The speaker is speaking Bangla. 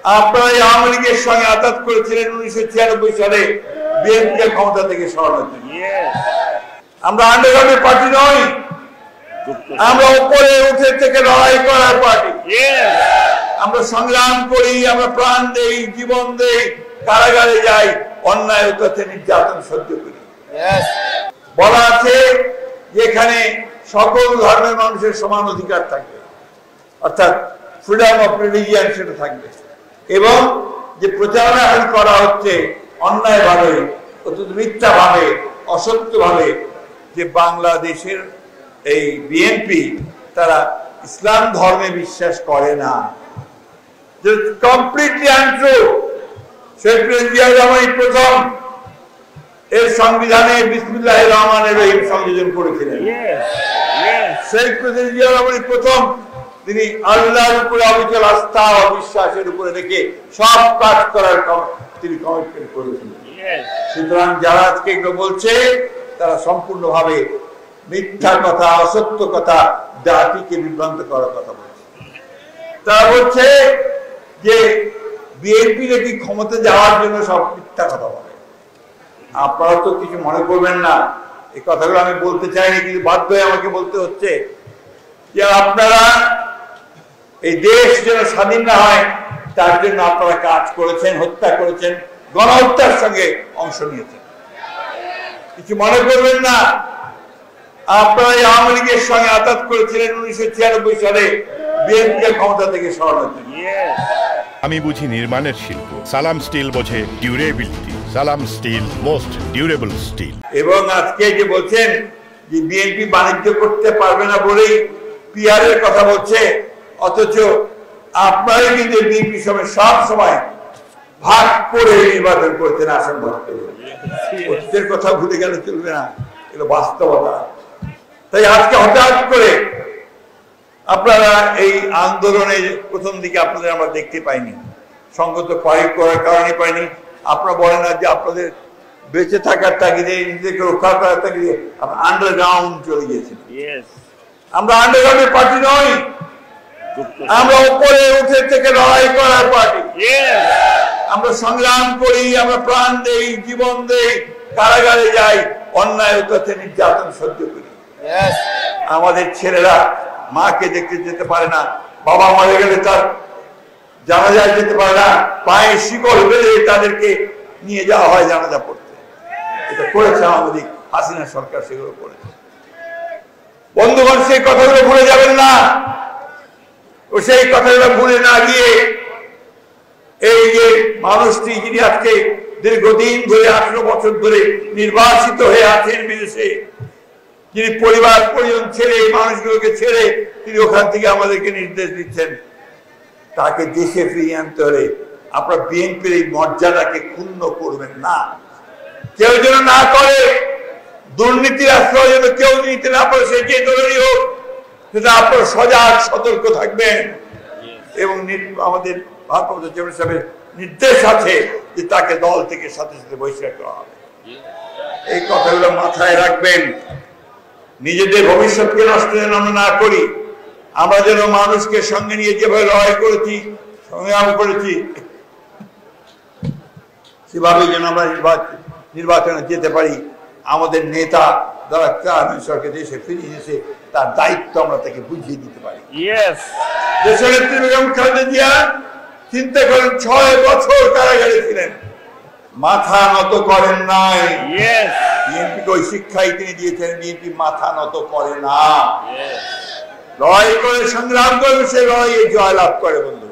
আপনারা আওয়ামী লীগের সঙ্গে আঘাত করেছিলেন 1996 সালে বিএনপিকে ক্ষমতা থেকে সরানোর জন্য। আমরা আন্ডারগ্রাউন্ডের পার্টি নই, আমরা উপরে উঠে থেকে লড়াই করার পার্টি। আমরা সংগ্রাম করি, আমরা প্রাণ দেই, জীবন দেই, কারাগারে যাই, অন্যায় অত্যাচার নির্যাতন সহ্য করি। বলা আছে যেখানে সকল ধর্মের মানুষের সমান অধিকার থাকবে, অর্থাৎ ফ্রিডম অফ রিলিজিয়ন, সেটা থাকবে। এবং যে প্রচারণা এখন করা হচ্ছে অন্যায়ভাবে, অত্যন্ত মিথ্যাভাবে, অসত্যভাবে, যে বাংলাদেশের এই বিএনপি তারা ইসলাম ধর্মে বিশ্বাস করে না, কমপ্লিটলি আনট্রু। শেখ জিয়া রহমান প্রথম এর সংবিধানে বিসমিল্লাহির রহমানির রহিম সংযোজন করেছিলেন। শেখ জিয়া রহমান প্রথম তিনি আল্লাহর উপরে অবিচল আস্থা ও বিশ্বাসের উপরে রেখে সব কাজ করার তিনি কমিটমেন্ট করেছিলেন। সুতরাং যারা আজকে এগুলো বলছে তারা সম্পূর্ণভাবে মিথ্যা কথা, অসত্য কথা, জাতিকে বিভ্রান্ত করার কথা বলছে। তারা বলছে যে বিএনপি নাকি ক্ষমতা যাওয়ার জন্য সব মিথ্যা কথা বলে। আপনারা তো কিছু মনে করবেন না, এই কথাগুলো আমি বলতে চাইনি, কিন্তু বাধ্য হয়ে আমাকে বলতে হচ্ছে যে আপনারা এই দেশ যেন স্বাধীন না হয় তার জন্য আপনারা কাজ করেছেন, হত্যা করেছেন, গণহত্যার সঙ্গে অংশ নিয়েছেন। কিছু মনে করবেন না, আপনারা আওয়ামী লীগের সঙ্গে আঘাত করেছিলেন 1996 সালে বিএনপিকে ক্ষমতা থেকে সরানোর জন্য। আমি বুঝি নির্মাণের শিল্প, সালাম স্টিল বোঝে ডিউরেবিলিটি। সালাম স্টিল, মোস্ট ডিউরেবল স্টিল। এবং আজকে যে বলছেন যে বিএনপি বাণিজ্য করতে পারবে না বলেই পিআর এর কথা বলছে, অথচ আপনারাই কিন্তু বিএনপি সঙ্গে সব সময় ভাগ করে নির্বাচন করতেন, আসন ভাগ করে। অতীতের কথা ভুলে গেলে চলবে না, এগুলো বাস্তবতা। তাই আজকে হঠাৎ করে আপনারা এই আন্দোলনে প্রথম দিকে আপনাদের আমরা দেখতে পাইনি, সংগত করার কারণে পাইনি। আপনারা বলেন না যে আপনাদের বেঁচে থাকার তাগিদে, নিজেদেরকে রক্ষা করার তাগিদে আপনারা আন্ডারগ্রাউন্ড চলে গিয়েছেন। আমরা আন্ডারগ্রাউন্ডের পার্টি নই, আমরা উপরে উঠে থেকে লড়াই করার পার্টি। আমরা সংগ্রাম করি, আমরা প্রাণ দেই, জীবন দেই, কারাগারে যাই, অন্যায় অত্যাচার নির্যাতন সহ্য করি। আমাদের ছেলেরা মাকে দেখতে যেতে পারে না, বাবা মারা গেলে তার জানাজায় যেতে পারে না, পায়ে শিকল বেঁধে তাদেরকে নিয়ে যাওয়া হয় জানাজা পড়তে। এটা করেছে আমাদের হাসিনা সরকার, সেগুলো করেছে। বন্ধুগণ, সেই কথাগুলো ভুলে যাবেন না। ও সেই কথাগুলো ভুলে না গিয়ে এই যে মানুষটি যিনি আজকে দীর্ঘদিন ধরে 18 বছর ধরে নির্বাসিত হয়ে আছেন বিদেশে, যিনি পরিবার পরিজন ছেড়ে, এই মানুষগুলোকে ছেড়ে তিনি ওখান থেকে আমাদেরকে নির্দেশ দিচ্ছেন, তাকে দেশে ফিরিয়ে আনতে হলে আপনারা বিএনপির এই মর্যাদাকে ক্ষুণ্ণ করবেন না। কেউ যেন না করে, দুর্নীতির আশ্রয় যেন কেউ নিতে না পারে, সে যে দলেরই হোক, সেটা আপনারা সজাগ সতর্ক থাকবেন। এবং আমাদের ভারপ্রাপ্ত চেয়ারম্যান সাহেবের নির্দেশ আছে যে তাকে দল থেকে সাথে সাথে বহিষ্কার করা হবে। এই কথাগুলো মাথায় রাখবেন। নিজেদের ভবিষ্যৎকে নষ্ট যেন আমরা না করি। আমরা যেন মানুষকে সঙ্গে নিয়ে যেভাবে লড়াই করেছি, সংগ্রাম করেছি, সেভাবে যেন আমরা নির্বাচনে যেতে পারি। আমাদের নেতা যারা সরকার দেশে ফিরিয়ে এসে তার দায়িত্ব আমরা তাকে বুঝিয়ে দিতে পারি। দেশের নেত্রী বেগম খালেদা জিয়া চিন্তা করেন 6 বছর কারাগারে ছিলেন, মাথা নত করেন নাই। বিএনপিকে ওই শিক্ষাই তিনি দিয়েছেন, বিএনপি মাথা নত করে না, লড়াই করে সংগ্রাম করে, সে লড়াইয়ে জয়লাভ করে। বন্ধু,